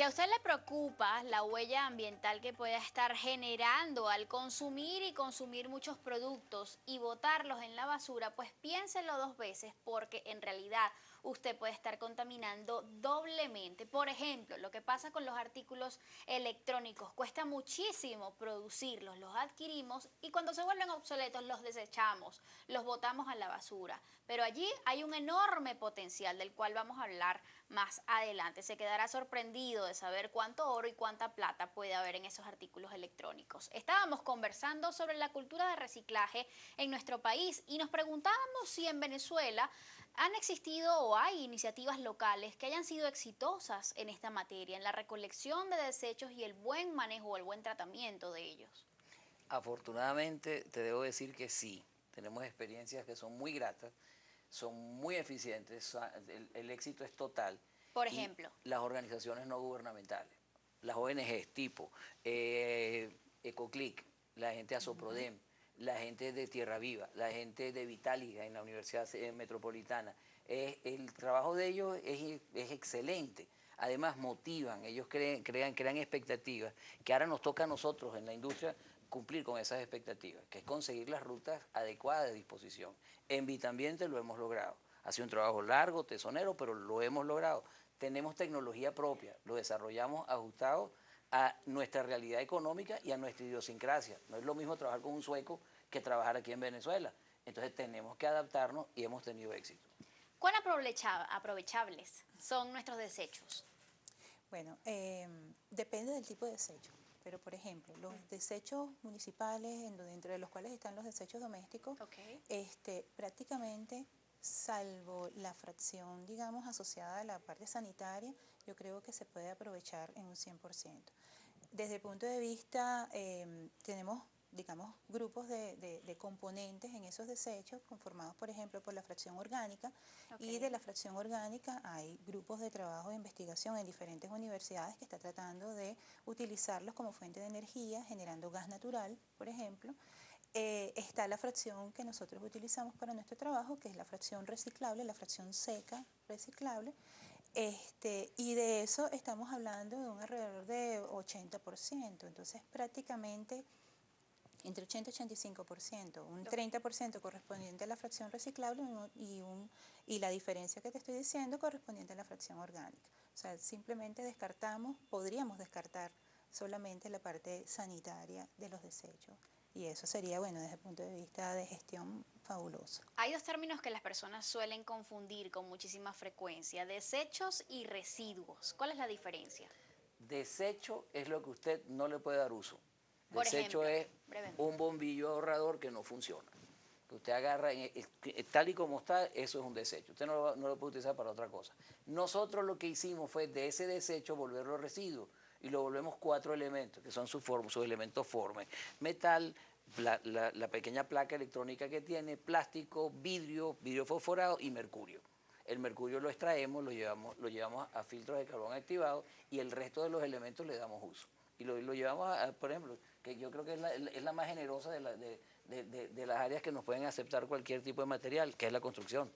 Si a usted le preocupa la huella ambiental que pueda estar generando al consumir y consumir muchos productos y botarlos en la basura, pues piénselo dos veces porque en realidad usted puede estar contaminando doblemente. Por ejemplo, lo que pasa con los artículos electrónicos, cuesta muchísimo producirlos, los adquirimos y cuando se vuelven obsoletos los desechamos, los botamos a la basura. Pero allí hay un enorme potencial del cual vamos a hablar más adelante. Se quedará sorprendido de saber cuánto oro y cuánta plata puede haber en esos artículos electrónicos. Estábamos conversando sobre la cultura de reciclaje en nuestro país y nos preguntábamos si en Venezuela han existido o hay iniciativas locales que hayan sido exitosas en esta materia, en la recolección de desechos y el buen manejo o el buen tratamiento de ellos. Afortunadamente te debo decir que sí, tenemos experiencias que son muy gratas, son muy eficientes, el éxito es total. Por Y ejemplo, las organizaciones no gubernamentales, las ONGs tipo Ecoclick, la gente de Asoprodem, la gente de Tierra Viva, la gente de Vitálica en la Universidad Metropolitana, el trabajo de ellos es excelente. Además motivan, ellos crean expectativas que ahora nos toca a nosotros en la industria cumplir con esas expectativas, que es conseguir las rutas adecuadas de disposición. En Vitambiente lo hemos logrado. Ha sido un trabajo largo, tesonero, pero lo hemos logrado. Tenemos tecnología propia, lo desarrollamos ajustado a nuestra realidad económica y a nuestra idiosincrasia. No es lo mismo trabajar con un sueco que trabajar aquí en Venezuela. Entonces tenemos que adaptarnos y hemos tenido éxito. ¿cuán aprovechables son nuestros desechos? Bueno, depende del tipo de desecho, pero por ejemplo, los desechos municipales, dentro de los cuales están los desechos domésticos, Okay. prácticamente, salvo la fracción, digamos, asociada a la parte sanitaria, yo creo que se puede aprovechar en un 100%. Desde el punto de vista, tenemos, digamos, grupos de componentes en esos desechos, conformados, por ejemplo, por la fracción orgánica, y de la fracción orgánica hay grupos de trabajo de investigación en diferentes universidades que están tratando de utilizarlos como fuente de energía, generando gas natural, por ejemplo. Está la fracción que nosotros utilizamos para nuestro trabajo, que es la fracción reciclable, la fracción seca reciclable, y de eso estamos hablando de un alrededor de 80%, entonces prácticamente entre 80 y 85%, un 30% correspondiente a la fracción reciclable y la diferencia que te estoy diciendo correspondiente a la fracción orgánica. O sea, simplemente descartamos, podríamos descartar solamente la parte sanitaria de los desechos. Y eso sería, bueno, desde el punto de vista de gestión, fabuloso. Hay dos términos que las personas suelen confundir con muchísima frecuencia, desechos y residuos. ¿Cuál es la diferencia? Desecho es lo que usted no le puede dar uso. Por Desecho ejemplo, es brevemente. un bombillo ahorrador que no funciona. Que usted agarra, tal y como está, eso es un desecho. Usted no lo puede utilizar para otra cosa. Nosotros lo que hicimos fue de ese desecho volverlo residuo y lo volvemos 4 elementos, que son sus elementos formes. Metal, la pequeña placa electrónica que tiene, plástico, vidrio fosforado y mercurio. El mercurio lo extraemos, lo llevamos a filtros de carbón activado y el resto de los elementos le damos uso. Y lo llevamos por ejemplo, que yo creo que es la más generosa de las áreas que nos pueden aceptar cualquier tipo de material, que es la construcción.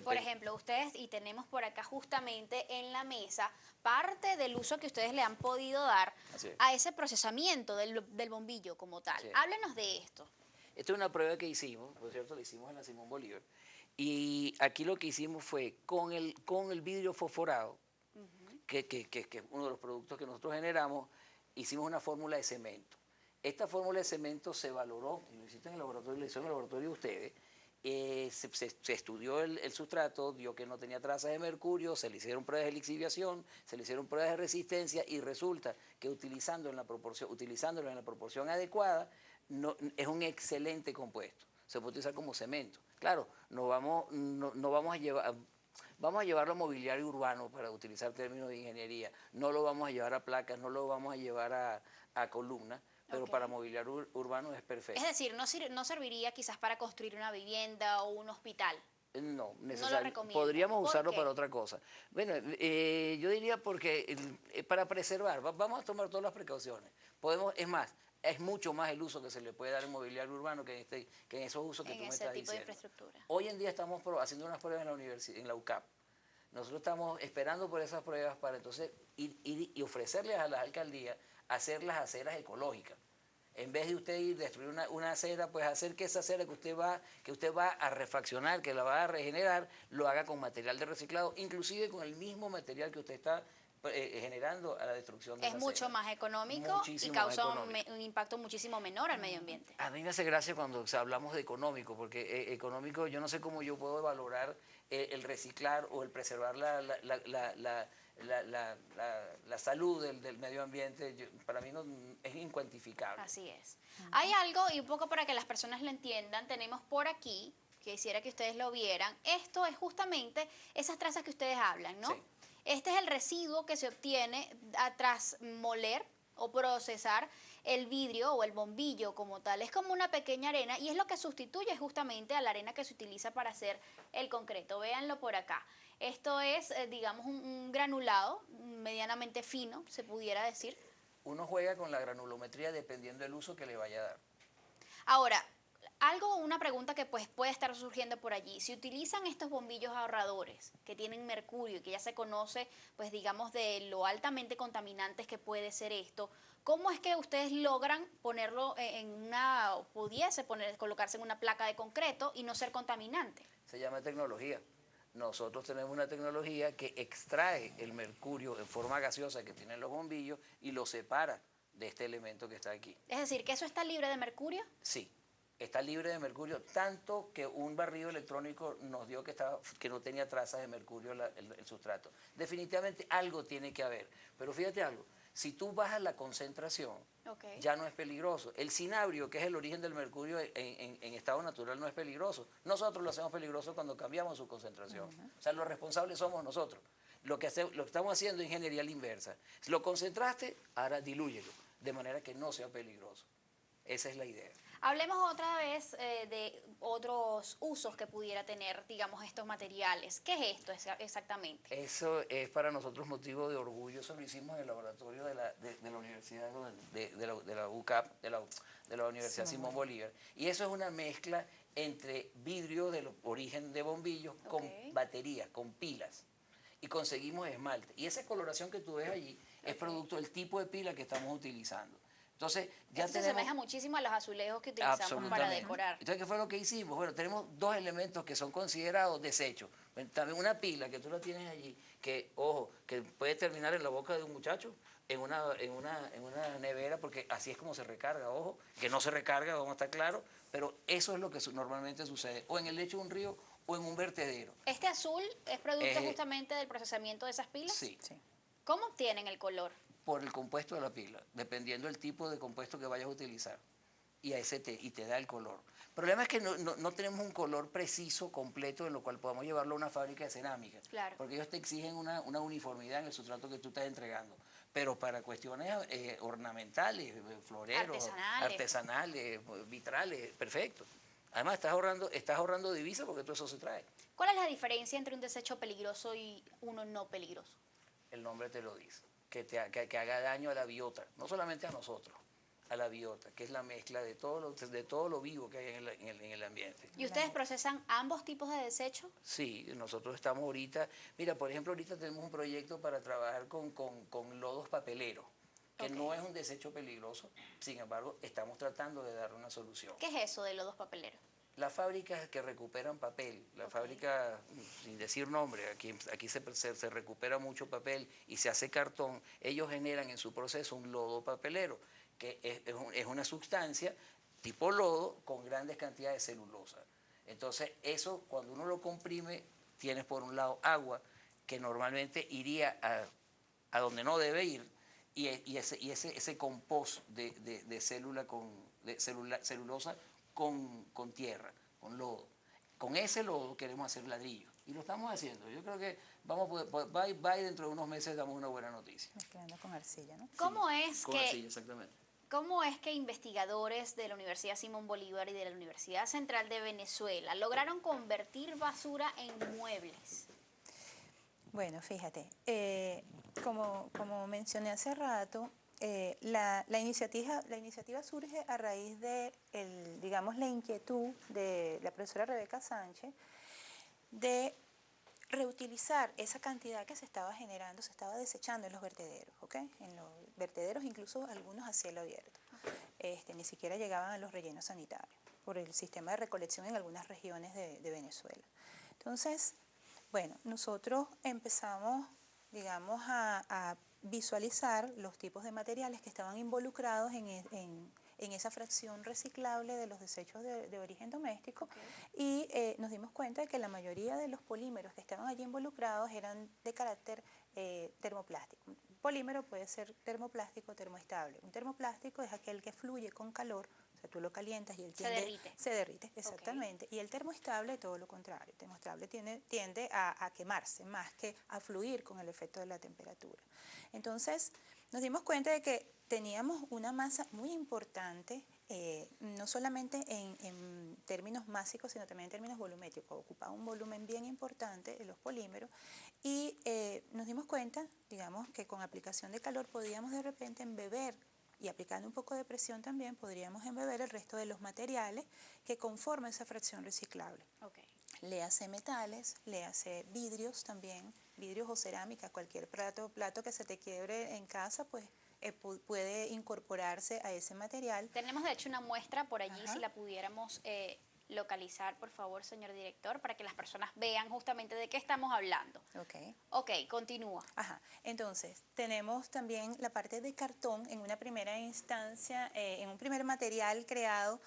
Por ejemplo, ustedes, y tenemos por acá justamente en la mesa, parte del uso que ustedes le han podido dar a ese procesamiento del bombillo como tal. Sí. Háblenos de esto. Esta es una prueba que hicimos, por cierto, la hicimos en la Simón Bolívar, y aquí lo que hicimos fue con el vidrio fosforado, que es uno de los productos que nosotros generamos, hicimos una fórmula de cemento. Esta fórmula de cemento se valoró, y lo hiciste en el laboratorio, lo hizo en el laboratorio de ustedes, se estudió el sustrato, dio que no tenía trazas de mercurio, se le hicieron pruebas de lixiviación, se le hicieron pruebas de resistencia y resulta que utilizándolo en la proporción adecuada, es un excelente compuesto. Se puede utilizar como cemento. Claro, no vamos a llevarlo a mobiliario urbano para utilizar términos de ingeniería, no lo vamos a llevar a placas, no lo vamos a llevar a columnas, pero para mobiliario urbano es perfecto. Es decir, no serviría quizás para construir una vivienda o un hospital. No, No lo recomiendo. Podríamos usarlo ¿Por qué? para otra cosa. Bueno, yo diría porque para preservar, vamos a tomar todas las precauciones. Es más, es mucho más el uso que se le puede dar en mobiliario urbano que en esos usos que tú me estás diciendo. En ese tipo de infraestructura. Hoy en día estamos haciendo unas pruebas en la universidad, en la UCAP, nosotros estamos esperando por esas pruebas para entonces ir y ofrecerles a las alcaldías hacer las aceras ecológicas. En vez de usted ir a destruir una acera, pues hacer que esa acera que usted va a refaccionar, que la va a regenerar, lo haga con material de reciclado, inclusive con el mismo material que usted está generando a la destrucción de la Es mucho acera. más económico y Muchísimo causa más económico. un impacto muchísimo menor al medio ambiente. A mí me hace gracia cuando hablamos de económico, porque económico yo no sé cómo yo puedo valorar el reciclar o el preservar la salud del medio ambiente. Para mí no, es incuantificable. Así es. Hay algo, y un poco para que las personas lo entiendan, tenemos por aquí, que quisiera que ustedes lo vieran, esto es justamente esas trazas que ustedes hablan, ¿no? Sí. Este es el residuo que se obtiene tras moler o procesar el vidrio o el bombillo como tal. Es como una pequeña arena y es lo que sustituye justamente a la arena que se utiliza para hacer el concreto. Véanlo por acá. Esto es, digamos, un granulado medianamente fino, se pudiera decir. Uno juega con la granulometría dependiendo del uso que le vaya a dar. Ahora, una pregunta que pues puede estar surgiendo por allí. Si utilizan estos bombillos ahorradores que tienen mercurio y que ya se conoce, pues digamos, de lo altamente contaminantes que puede ser esto, ¿cómo es que ustedes logran ponerlo colocarse en una placa de concreto y no ser contaminante? Se llama tecnología. Nosotros tenemos una tecnología que extrae el mercurio en forma gaseosa que tienen los bombillos y lo separa de este elemento que está aquí. Es decir, ¿que eso está libre de mercurio? Sí, está libre de mercurio, tanto que un barrido electrónico nos dio que no tenía trazas de mercurio el sustrato. Definitivamente algo tiene que haber, pero fíjate algo, si tú bajas la concentración, ya no es peligroso. El cinabrio, que es el origen del mercurio en estado natural, no es peligroso. Nosotros lo hacemos peligroso cuando cambiamos su concentración. O sea, los responsables somos nosotros. Lo que estamos haciendo es ingeniería a la inversa. Si lo concentraste, ahora dilúyelo, de manera que no sea peligroso. Esa es la idea. Hablemos otra vez de otros usos que pudiera tener, digamos, estos materiales. ¿Qué es esto exactamente? Eso es para nosotros motivo de orgullo. Eso lo hicimos en el laboratorio de la Universidad de la UCAP, de la Universidad Simón Bolívar. Y eso es una mezcla entre vidrio del origen de bombillos con baterías, con pilas. Y conseguimos esmalte. Y esa coloración que tú ves allí es producto del tipo de pila que estamos utilizando. Entonces, ya Esto se asemeja muchísimo a los azulejos que utilizamos para decorar. Entonces, ¿qué fue lo que hicimos? Bueno, tenemos dos elementos que son considerados desechos. También una pila que tú la tienes allí, que, ojo, que puede terminar en la boca de un muchacho, en una nevera, porque así es como se recarga, ojo, que no se recarga, vamos a estar claros, pero eso es lo que normalmente sucede, o en el lecho de un río o en un vertedero. ¿Este azul es producto justamente del procesamiento de esas pilas? Sí. ¿Cómo obtienen el color? Por el compuesto de la pila, dependiendo del tipo de compuesto que vayas a utilizar. Y te da el color. El problema es que no tenemos un color preciso, completo, en lo cual podamos llevarlo a una fábrica de cerámica. Claro. Porque ellos te exigen una uniformidad en el sustrato que tú estás entregando. Pero para cuestiones ornamentales, floreros, artesanales, vitrales, perfecto. Además, estás ahorrando divisas porque todo eso se trae. ¿Cuál es la diferencia entre un desecho peligroso y uno no peligroso? El nombre te lo dice. Que haga daño a la biota, no solamente a nosotros, a la biota, que es la mezcla de todo lo vivo que hay en el ambiente. ¿Y ustedes procesan ambos tipos de desechos? Sí, nosotros estamos ahorita, mira, por ejemplo, ahorita tenemos un proyecto para trabajar con lodos papeleros, que no es un desecho peligroso, sin embargo, estamos tratando de dar una solución. ¿Qué es eso de lodos papeleros? Las fábricas que recuperan papel, la fábrica, sin decir nombre, aquí se recupera mucho papel y se hace cartón, ellos generan en su proceso un lodo papelero, que es una sustancia tipo lodo con grandes cantidades de celulosa. Entonces, eso cuando uno lo comprime, tienes por un lado agua, que normalmente iría a donde no debe ir, y ese compost de celulosa con tierra, con lodo. Con ese lodo queremos hacer ladrillo. Y lo estamos haciendo. Yo creo que va y dentro de unos meses damos una buena noticia. Mezclando con arcilla, ¿no? ¿Cómo sí, es con arcilla, exactamente. ¿Cómo es que investigadores de la Universidad Simón Bolívar y de la Universidad Central de Venezuela lograron convertir basura en muebles? Bueno, fíjate, como mencioné hace rato, la iniciativa surge a raíz de, digamos, la inquietud de la profesora Rebeca Sánchez de reutilizar esa cantidad que se estaba generando, se estaba desechando en los vertederos, ¿ok? En los vertederos, incluso algunos a cielo abierto. Ni siquiera llegaban a los rellenos sanitarios por el sistema de recolección en algunas regiones de Venezuela. Entonces, bueno, nosotros empezamos, digamos, a visualizar los tipos de materiales que estaban involucrados en esa fracción reciclable de los desechos de origen doméstico, y nos dimos cuenta de que la mayoría de los polímeros que estaban allí involucrados eran de carácter termoplástico. Un polímero puede ser termoplástico o termoestable. Un termoplástico es aquel que fluye con calor, o sea, tú lo calientas y él se derrite, exactamente. Y el termoestable, todo lo contrario. El termoestable tiende a quemarse más que a fluir con el efecto de la temperatura. Entonces, nos dimos cuenta de que teníamos una masa muy importante, no solamente en términos másicos, sino también en términos volumétricos. Ocupaba un volumen bien importante de los polímeros, y nos dimos cuenta, digamos, que con aplicación de calor podíamos de repente embeber, y aplicando un poco de presión también, podríamos embeber el resto de los materiales que conforman esa fracción reciclable. Le hace metales, le hace vidrios también, vidrios o cerámica, cualquier plato que se te quiebre en casa, pues puede incorporarse a ese material. Tenemos de hecho una muestra por allí, si la pudiéramos localizar, por favor, señor director, para que las personas vean justamente de qué estamos hablando. Ok, continúa. Entonces, tenemos también la parte de cartón. En una primera instancia, en un primer material creado,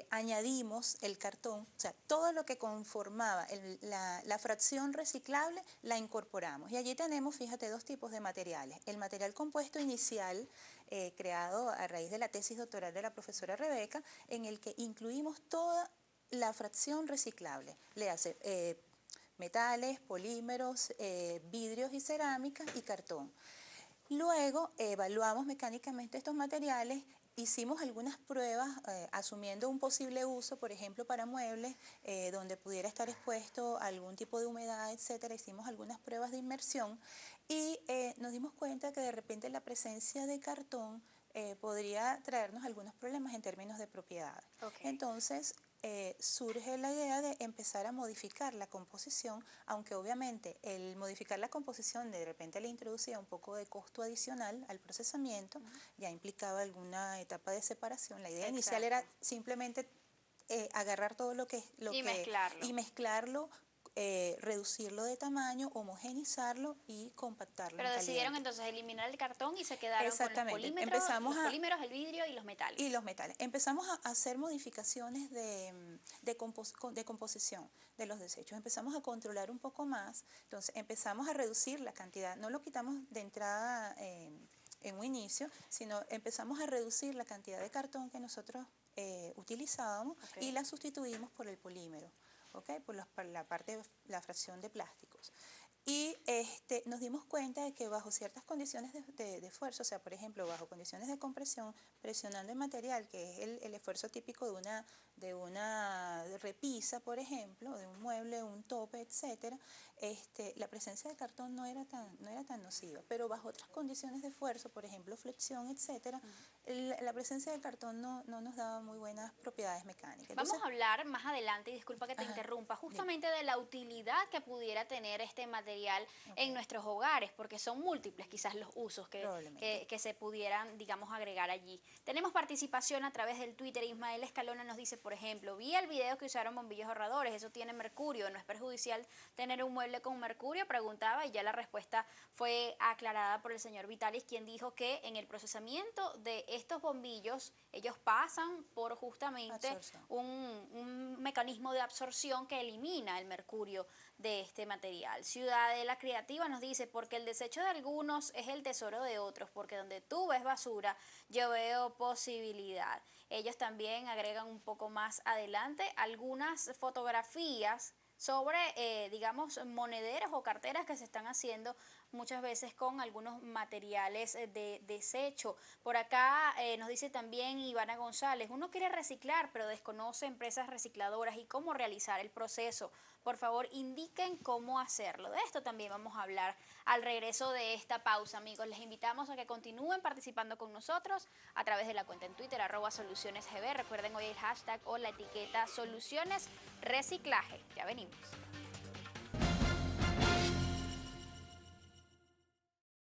añadimos el cartón, o sea, todo lo que conformaba la fracción reciclable la incorporamos. Y allí tenemos, fíjate, dos tipos de materiales. El material compuesto inicial, creado a raíz de la tesis doctoral de la profesora Rebeca, en el que incluimos toda la fracción reciclable. Le hace metales, polímeros, vidrios y cerámicas y cartón. Luego evaluamos mecánicamente estos materiales. Hicimos algunas pruebas asumiendo un posible uso, por ejemplo, para muebles, donde pudiera estar expuesto a algún tipo de humedad, etcétera. Hicimos algunas pruebas de inmersión y nos dimos cuenta que de repente la presencia de cartón podría traernos algunos problemas en términos de propiedades. Entonces, surge la idea de empezar a modificar la composición, aunque obviamente el modificar la composición de repente le introducía un poco de costo adicional al procesamiento, ya implicaba alguna etapa de separación. La idea inicial era simplemente agarrar todo y mezclarlo, reducirlo de tamaño, homogenizarlo y compactarlo. Pero decidieron entonces eliminar el cartón y se quedaron con los polímeros, el vidrio y los metales. Empezamos a hacer modificaciones de composición de los desechos. Empezamos a controlar un poco más. Entonces empezamos a reducir la cantidad. No lo quitamos de entrada en un inicio, sino empezamos a reducir la cantidad de cartón que nosotros utilizábamos y la sustituimos por el polímero. Por la fracción de plásticos. Y nos dimos cuenta de que bajo ciertas condiciones de esfuerzo, o sea, por ejemplo, bajo condiciones de compresión, presionando el material, que es el esfuerzo típico de una repisa, por ejemplo, de un mueble, un tope, etcétera, la presencia de cartón no era tan nociva. Pero bajo otras condiciones de esfuerzo, por ejemplo, flexión, etcétera, la presencia del cartón no nos daba muy buenas propiedades mecánicas. Entonces, vamos a hablar más adelante, y disculpa que te interrumpa, justamente de la utilidad que pudiera tener este material en nuestros hogares, porque son múltiples quizás los usos que se pudieran, digamos, agregar allí. Tenemos participación a través del Twitter. Ismael Escalona nos dice, por ejemplo, vi el video que usaron bombillos ahorradores, eso tiene mercurio, ¿no es perjudicial tener un mueble con mercurio? Preguntaba, y ya la respuesta fue aclarada por el señor Vitalis, quien dijo que en el procesamiento de estos bombillos, ellos pasan por justamente un mecanismo de absorción que elimina el mercurio de este material. Ciudadela Creativa nos dice, porque el desecho de algunos es el tesoro de otros, porque donde tú ves basura, yo veo posibilidad. Ellos también agregan un poco más adelante algunas fotografías sobre, digamos, monederos o carteras que se están haciendo muchas veces con algunos materiales de desecho. Por acá nos dice también Ivana González, uno quiere reciclar pero desconoce empresas recicladoras y cómo realizar el proceso. Por favor, indiquen cómo hacerlo. De esto también vamos a hablar al regreso de esta pausa, amigos. Les invitamos a que continúen participando con nosotros a través de la cuenta en Twitter, @solucionesgb. Recuerden hoy el hashtag o la etiqueta Soluciones Reciclaje. Ya venimos.